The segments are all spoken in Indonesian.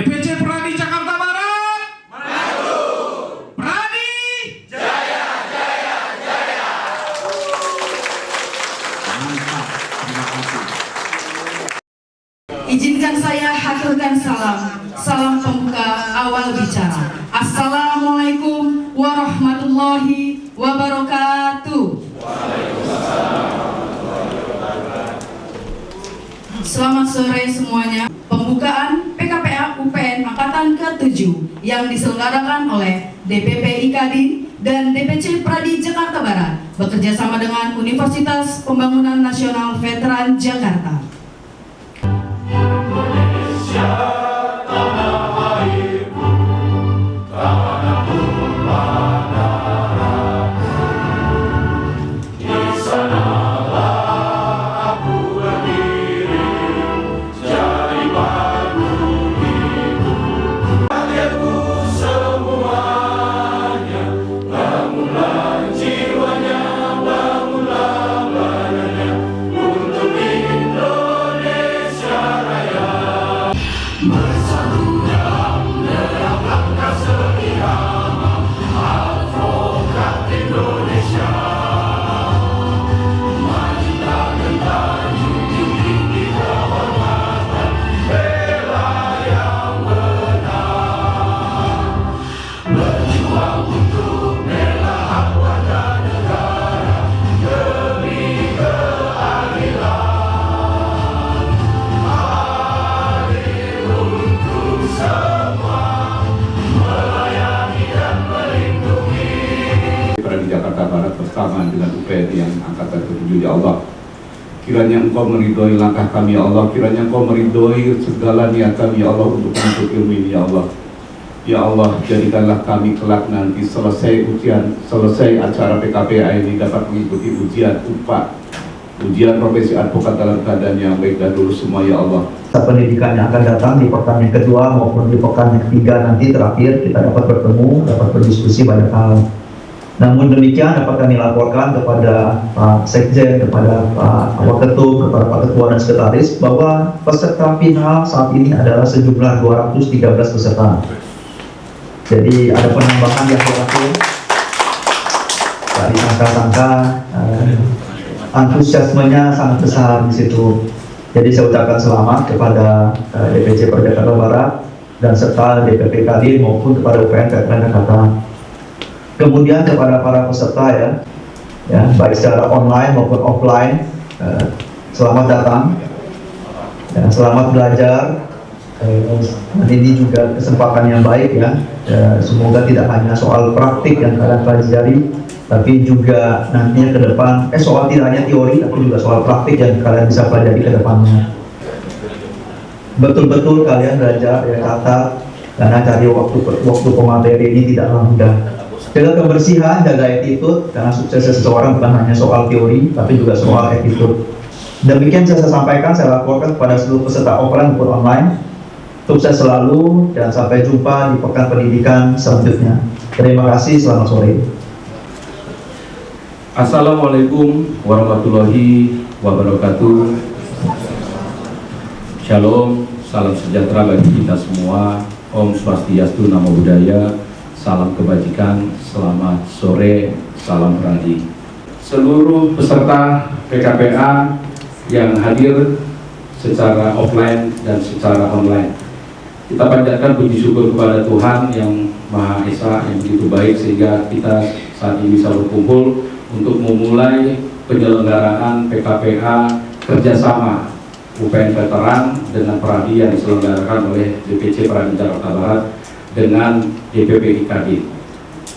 DPC Pradi Jakarta Barat maju. Pradi jaya jaya jaya. Mantap, terima kasih. Izinkan saya haturkan salam pembuka awal bicara. Assalamualaikum warahmatullahi wabarakatuh. Selamat sore semuanya. Pembukaan PKPA UPN Angkatan ke-7 yang diselenggarakan oleh DPP Kadin dan DPC Pradi Jakarta Barat bekerja sama dengan Universitas Pembangunan Nasional Veteran Jakarta. Di Jakarta Barat bersama dengan UPN yang angkatan ke-7, ya Allah, kiranya Engkau meridhoi langkah kami, ya Allah, kiranya Engkau meridhoi segala niat kami, ya Allah, untuk menuntut ilmu ini, ya Allah. Ya Allah, jadikanlah kami kelak nanti selesai acara PKPA ini dapat mengikuti ujian profesi advokat dalam keadaan yang baik dan lulus semua, ya Allah. Pendidikan yang akan datang di pekan yang kedua maupun di pekan yang ketiga nanti terakhir kita dapat bertemu, dapat berdiskusi banyak hal. Namun demikian dapat kami laporkan kepada Pak Sekjen, kepada Pak Waketum, kepada Pak Ketua dan Sekretaris bahwa peserta final saat ini adalah sejumlah 213 peserta. Jadi ada penambahan yang berlaku dari sangka-sangka, antusiasmenya sangat besar di situ. Jadi saya ucapkan selamat kepada DPC Pradi Jakarta Barat dan serta DPP Kadin maupun kepada UPN Veteran Jakarta. Kemudian kepada para peserta ya baik secara online maupun offline, selamat datang, ya, selamat belajar. Ini juga kesempatan yang baik ya. Semoga tidak hanya soal praktik yang kalian pelajari, tapi juga nantinya ke depan soal tidak hanya teori tapi juga soal praktik yang kalian bisa pelajari ke depannya. Betul-betul kalian belajar ya kata, karena cari waktu pemateri ini tidaklah mudah. Jaga kebersihan, jaga attitude, karena sukses seseorang bukan hanya soal teori, tapi juga soal attitude. Demikian saya sampaikan, saya laporkan kepada seluruh peserta offline maupun online. Sukses selalu dan sampai jumpa di pekan pendidikan selanjutnya. Terima kasih, selamat sore. Assalamualaikum warahmatullahi wabarakatuh. Shalom, salam sejahtera bagi kita semua. Om Swastiastu, Namo Buddhaya. Salam kebajikan, selamat sore, salam Pradi. Seluruh peserta PKPA yang hadir secara offline dan secara online, kita panjatkan puji syukur kepada Tuhan yang Maha Esa yang begitu baik sehingga kita saat ini bisa berkumpul untuk memulai penyelenggaraan PKPA kerjasama UPN Veteran dengan Pradi yang diselenggarakan oleh DPC Pradi Jakarta Barat dengan DPP Kadin.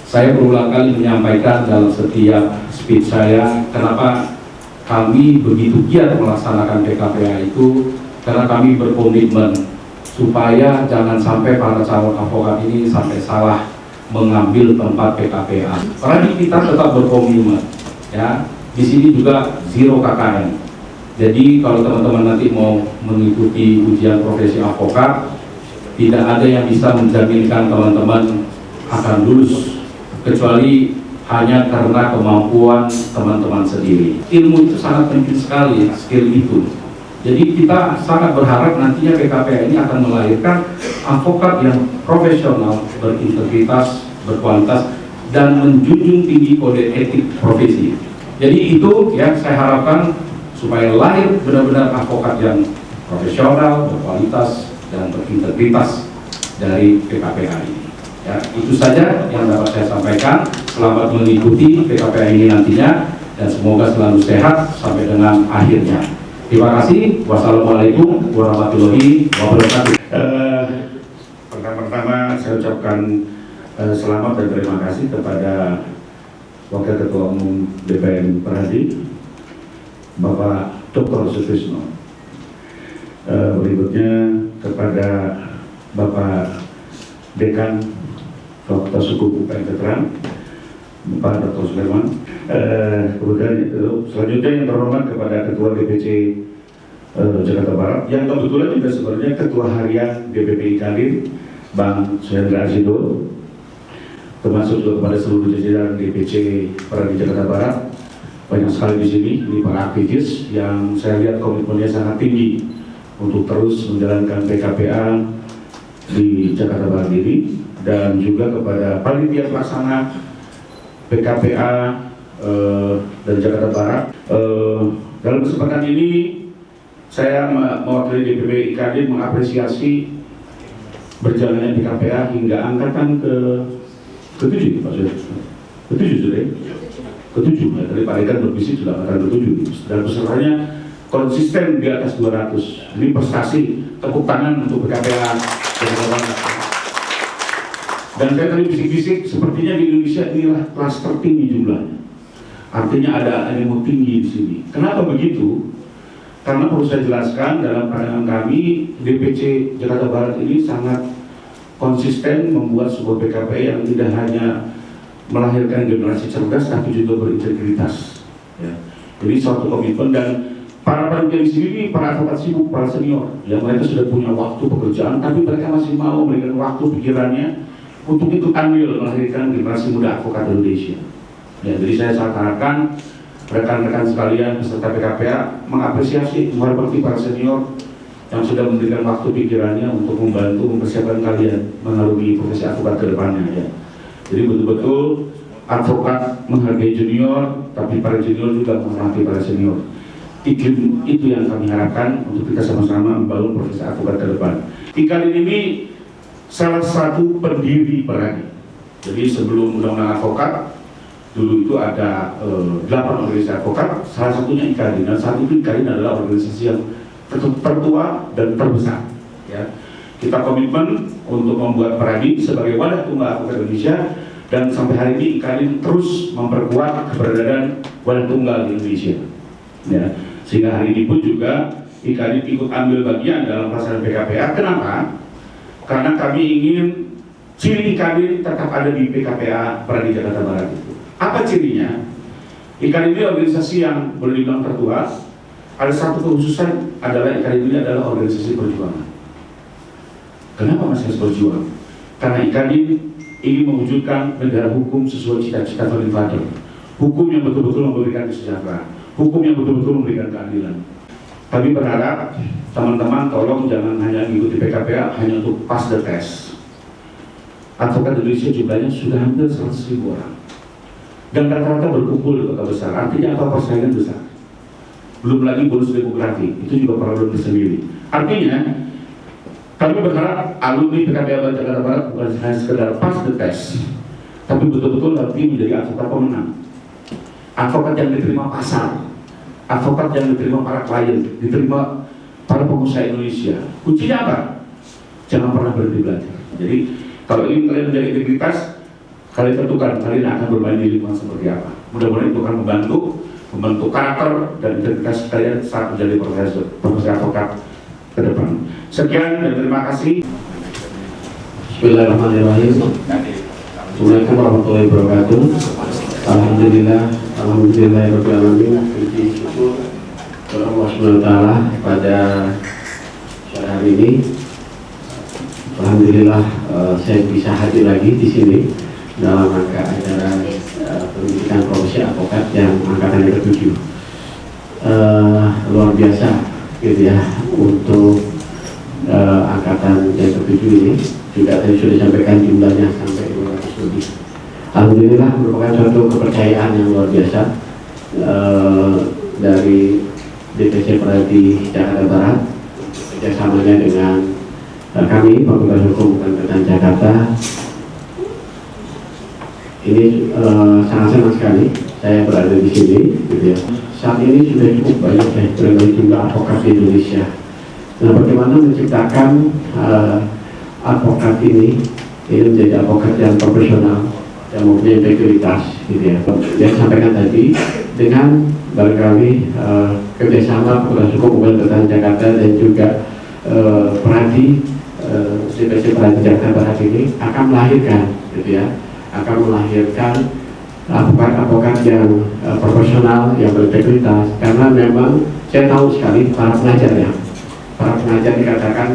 Saya berulang kali menyampaikan dalam setiap speech saya kenapa kami begitu giat melaksanakan PKPA itu, karena kami berkomitmen supaya jangan sampai para calon advokat ini sampai salah mengambil tempat PKPA. Pradi kita tetap berkomitmen, ya. Di sini juga zero KKN. Jadi kalau teman-teman nanti mau mengikuti ujian profesi advokat, tidak ada yang bisa menjaminkan teman-teman akan lulus kecuali hanya karena kemampuan teman-teman sendiri. Ilmu itu sangat penting sekali, skill itu. Jadi kita sangat berharap nantinya PKPA ini akan melahirkan advokat yang profesional, berintegritas, berkualitas, dan menjunjung tinggi kode etik profesi. Jadi itu ya saya harapkan supaya lahir benar-benar advokat yang profesional, berkualitas, dan berintegritas dari PKPA ini. Ya, itu saja yang dapat saya sampaikan. Selamat mengikuti PKPA ini nantinya dan semoga selalu sehat sampai dengan akhirnya. Terima kasih. Wassalamualaikum warahmatullahi wabarakatuh. Pertama-tama saya ucapkan selamat dan terima kasih kepada Wakil Ketua Umum BPN Peradi, Bapak Dr. Sutrisno. Berikutnya kepada Bapak Dekan Fakultas Hukum UPN Veteran, Bapak Dr. Sulaiman. Kemudian selanjutnya yang terhormat kepada Ketua DPC Jakarta Barat, yang kebetulan juga sebenarnya Ketua Harian DPP Kadin, Bang Suhendra Azido, termasuk juga kepada seluruh jajaran DPC Peradi Jakarta Barat. Banyak sekali di sini, ini para aktivis yang saya lihat komitmennya sangat tinggi untuk terus menjalankan PKPA di Jakarta Barat ini, dan juga kepada panitia pelaksana PKPA dari Jakarta Barat. Dalam kesempatan ini saya mewakili DPP Kadin mengapresiasi berjalannya PKPA hingga angkatan ke-7 Pak Sudah. Ke-7 sudah. Ke-7 ya, dari Pak Dekan berbisik sudah angkatan ke-7 dan pesertanya konsisten di atas 200. Ini prestasi, tepuk tangan untuk PKPA Jakarta Barat. Dan saya tadi bisik-bisik, sepertinya di Indonesia inilah kelas tertinggi jumlahnya. Artinya ada animo tinggi di sini. Kenapa begitu? Karena perlu saya jelaskan, dalam pandangan kami, DPC Jakarta Barat ini sangat konsisten membuat sebuah PKPA yang tidak hanya melahirkan generasi cerdas, tapi juga berintegritas. Ya. Jadi suatu komitmen, dan para panitia di sini para advokat sibuk, para senior, yang mereka sudah punya waktu pekerjaan, tapi mereka masih mau memberikan waktu pikirannya untuk ikut andil melahirkan generasi muda advokat Indonesia. Ya, jadi saya sangat harapkan rekan-rekan sekalian peserta PKPA mengapresiasi, menghormati para senior yang sudah memberikan waktu pikirannya untuk membantu mempersiapkan kalian mengarungi profesi advokat ke depannya. Ya. Jadi betul-betul advokat menghargai junior, tapi para junior juga menghormati para senior. Itu yang kami harapkan untuk kita sama-sama membangun profesi advokat ke depan. Kadin ini salah satu pendiri Peradi. Jadi sebelum undang-undang advokat, dulu itu ada 8 organisasi advokat, salah satunya Kadin, dan saat itu Kadin adalah organisasi yang tertua dan terbesar. Ya. Kita komitmen untuk membuat Peradi sebagai wadah tunggal advokat Indonesia, dan sampai hari ini Kadin terus memperkuat keberadaan wadah tunggal di Indonesia. Ya. Sehingga hari ini pun juga Kadin ikut ambil bagian dalam pelaksanaan PKPA. Kenapa? Karena kami ingin ciri Kadin tetap ada di PKPA Peradi Jakarta Barat itu. Apa cirinya? Kadin ini organisasi yang boleh dibilang tertua. Ada satu kekhususan adalah Kadin ini adalah organisasi perjuangan. Kenapa masih harus berjuang? Karena Kadin ingin mewujudkan negara hukum sesuai cita-cita Founding Father. Hukum yang betul-betul memberikan kesejahteraan, hukum yang betul-betul memberikan keadilan. Kami berharap teman-teman tolong jangan hanya mengikuti PKPA hanya untuk pass the test. Advokat Indonesia jumlahnya sudah hampir 100.000 orang. Dan rata-rata berkumpul di kota besar, artinya apa, persaingan besar. Belum lagi bonus demografi, itu juga problem tersendiri. Artinya, kami berharap alumni PKPA Jakarta Barat bukan hanya sekedar pass the test, tapi betul-betul nanti menjadi advokat pemenang. Advokat yang diterima pasar, advokat yang diterima para klien, diterima para pengusaha Indonesia. Kuncinya apa? Jangan pernah berhenti belajar. Jadi, kalau ingin kalian menjadi integritas, kalian tentukan kalian akan bermain di lingkungan seperti apa. Mudah-mudahan itu akan membentuk karakter dan integritas kalian saat menjadi profesi advokat ke depan. Sekian dan terima kasih. Bismillahirrahmanirrahim. Assalamualaikum warahmatullahi wabarakatuh. Alhamdulillahirabbil alamin. Puji syukur kepada Allah Subhanahu wa taala pada sore hari ini. Alhamdulillah saya bisa hadir lagi di sini dalam rangka acara pendidikan profesi advokat yang angkatan yang ke-7. Luar biasa gitu ya untuk angkatan yang ke-7 ini. Juga tadi sudah disampaikan jumlahnya sampai 200 lebih. Alhamdulillah merupakan suatu kepercayaan yang luar biasa dari DPC Pradi Jakarta Barat kerjasamanya dengan kami Fakultas Hukum Universitas Jakarta. Ini sangat senang sekali saya berada di sini, gitu ya. Saat ini sudah cukup banyak ya berbagai jumlah advokat di Indonesia. Nah, bagaimana menciptakan advokat ini menjadi advokat yang profesional, yang mempunyai integritas, gitu ya. Yang sampaikan tadi dengan barangkali kerjasama Fakultas Hukum Universitas Jakarta dan juga Pradi DPC Pradi Jakarta Barat ini akan melahirkan, gitu ya, akan melahirkan advokat-advokat yang profesional, yang berintegritas. Karena memang saya tahu sekali para pengajar ya, para pengajar dikatakan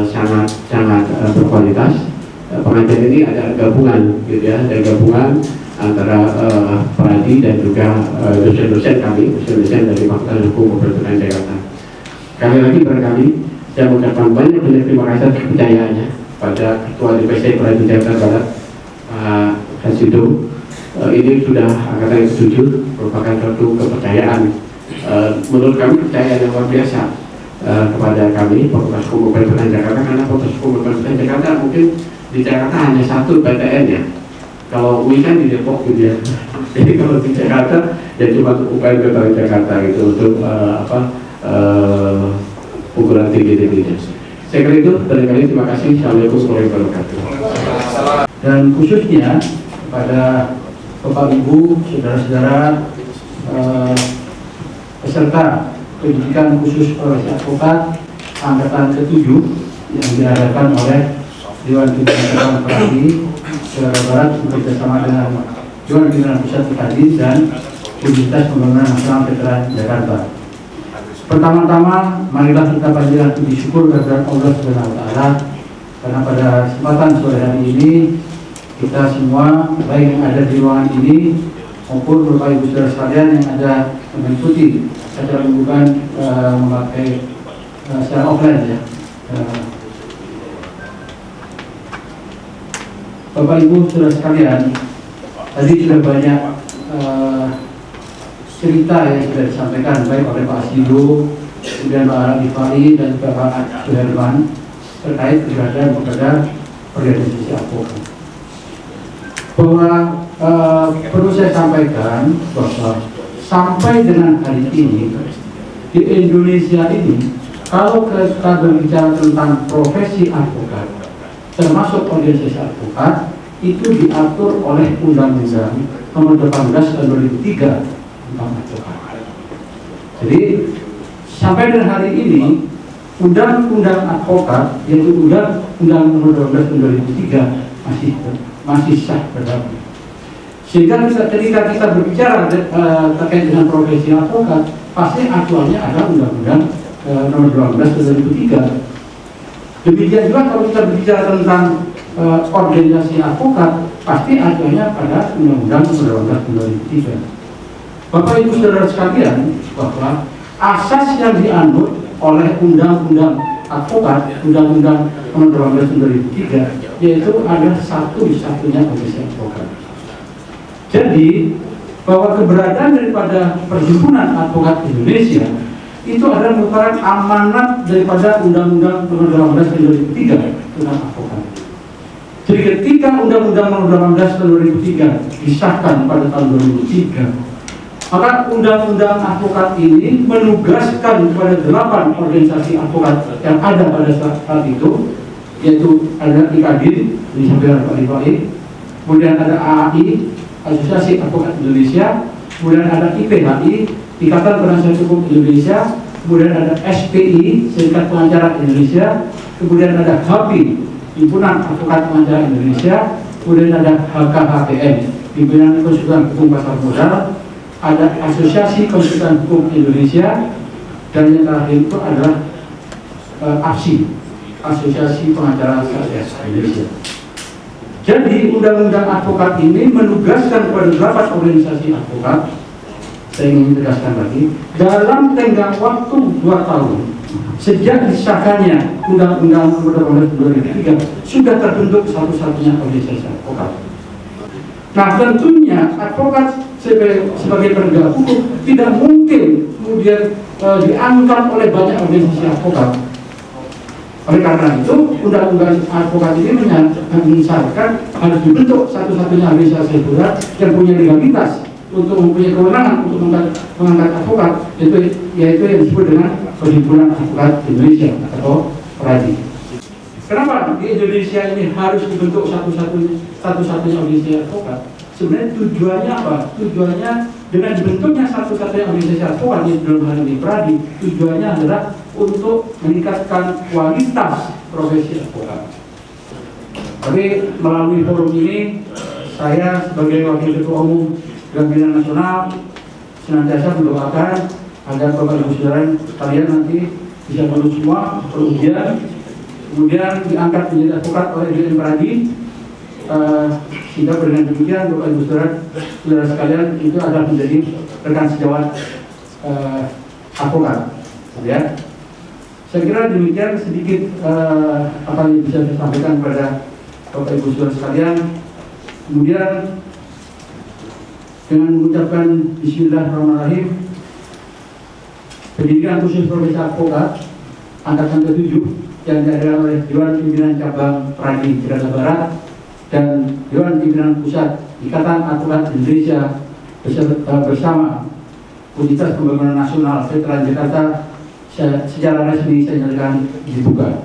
sangat berkualitas. Pengajar ini ada gabungan, gitu ya, ada gabungan antara Pradi dan juga dosen-dosen kami, dosen-dosen dari Fakultas Hukum Universitas Jakarta. Sekali lagi barangkali saya mengucapkan banyak terima kasih atas kepercayaannya pada Ketua DPC Pradi Jakarta Barat, Pak Hasido. Ini sudah angkatan yang ke-7, merupakan suatu kepercayaan. Menurut kami kepercayaan yang luar biasa kepada kami Fakultas Hukum Universitas Jakarta, karena Fakultas Hukum Universitas Jakarta mungkin di Jakarta hanya satu PTN ya. Kalau UI kan di Depok gitu ya. Jadi kalau di Jakarta ya cuma UPN Universitas Jakarta gitu untuk ukuran tinggi-tingginya. Saya kira itu, barangkali terima kasih. Assalamualaikum warahmatullahi wabarakatuh. Dan khususnya kepada Bapak Ibu, saudara-saudara peserta pendidikan khusus profesi advokat angkatan ke-7 yang diadakan oleh Dewan Pimpinan Pradi Jakarta Barat bekerjasama dengan Dewan Pimpinan Pusat Kadin dan Universitas Pembangunan Nasional Veteran Jakarta. Pertama-tama, marilah kita panjatkan puji syukur kepada Allah Subhanahu wa Ta'ala, karena pada kesempatan sore hari ini kita semua, baik yang ada di ruangan ini maupun Bapak Ibu saudara sekalian yang ada mengikuti acara pembukaan memakai secara offline ya. Bapak Ibu saudara sekalian, tadi sudah banyak cerita yang sudah disampaikan baik oleh Pak Asido, kemudian Pak Rifai dan juga Pak Suherman terkait keberadaan kepada organisasi advokat. Bahwa perlu saya sampaikan bahwa sampai dengan hari ini di Indonesia ini, kalau kita berbicara tentang profesi advokat termasuk organisasi advokat, itu diatur oleh Undang-Undang Nomor 18 Tahun 2003 tentang advokat. Jadi sampai dengan hari ini Undang-Undang advokat, yaitu Undang-Undang Nomor 12 Tahun 2003 masih sah berlaku. Sehingga ketika kita berbicara terkait dengan profesi advokat, pasti acuannya adalah Undang-Undang Nomor 12 Tahun 2003. Demikian juga kalau kita berbicara tentang organisasi advokat, pasti acuannya pada Undang-Undang Nomor 12 Tahun 2003. Bapak Ibu saudara sekalian, bahwa asas yang dianut oleh Undang-Undang Advokat, Undang-Undang Nomor 12 Tahun 2003, yaitu ada satu-satunya profesi advokat. Jadi bahwa keberadaan daripada Perhimpunan Advokat Indonesia itu adalah merupakan amanat daripada Undang-Undang Nomor 18 Tahun 2003 tentang advokat. Jadi ketika Undang-Undang Nomor 18 Tahun 2003 disahkan pada tahun 2003, maka Undang-Undang Advokat ini menugaskan kepada 8 organisasi advokat yang ada pada saat itu, yaitu ada IKADIN, disampaikan Pak Rifai, kemudian ada AAI, Asosiasi Advokat Indonesia, kemudian ada IPHI, Ikatan Penasihat Hukum Indonesia, kemudian ada SPI, Serikat Pengacara Indonesia, kemudian ada HAPI, Himpunan Advokat Pengacara Indonesia, kemudian ada HKHPN, Himpunan Konsultan Hukum Pasar Modal, ada Asosiasi Konsultan Hukum Indonesia, dan yang terakhir itu adalah APSI, Asosiasi Pengacara Syariah Indonesia. Jadi Undang-Undang Advokat ini menugaskan kepada 8 organisasi advokat saya ingin tegaskan lagi, dalam tenggang waktu 2 tahun sejak disahkannya Undang-Undang Nomor 2003 sudah terbentuk satu-satunya organisasi advokat. Nah, tentunya advokat sebagai penegak hukum tidak mungkin kemudian diangkat oleh banyak organisasi advokat. Oleh karena itu, Undang-Undang Advokat ini mensyaratkan harus dibentuk satu-satunya organisasi advokat yang punya legalitas untuk mempunyai kewenangan untuk mengangkat advokat, yaitu yang disebut dengan Perhimpunan Advokat Indonesia atau PRADI. Kenapa di Indonesia ini harus dibentuk satu-satunya organisasi advokat? Sebenarnya tujuannya apa? Tujuannya dengan dibentuknya satu-satunya organisasi advokat di dalam hal ini PRADI, tujuannya adalah untuk meningkatkan kualitas profesi advokat. Tapi melalui forum ini, saya sebagai Wakil Ketua Umum Dewan Pembinaan Nasional senantiasa mendoakan agar Bapak Ibu Saudara kalian nanti bisa lulus semua ujian, kemudian diangkat menjadi advokat oleh DPP PRADI, sehingga dengan demikian Bapak Ibu Saudara sekalian itu adalah menjadi rekan sejawat advokat, ya. Saya kira demikian sedikit apa yang bisa saya sampaikan kepada Bapak Ibu Saudara sekalian. Kemudian dengan mengucapkan Bismillahirrahmanirrahim, pendidikan khusus profesi advokat angkatan ke-7 yang diadakan oleh Dewan Pimpinan Cabang PRADI Jakarta Barat dan Dewan Pimpinan Pusat Ikatan Advokat Indonesia bersama Universitas Pembangunan Nasional Veteran Jakarta secara resmi saya nyatakan dibuka.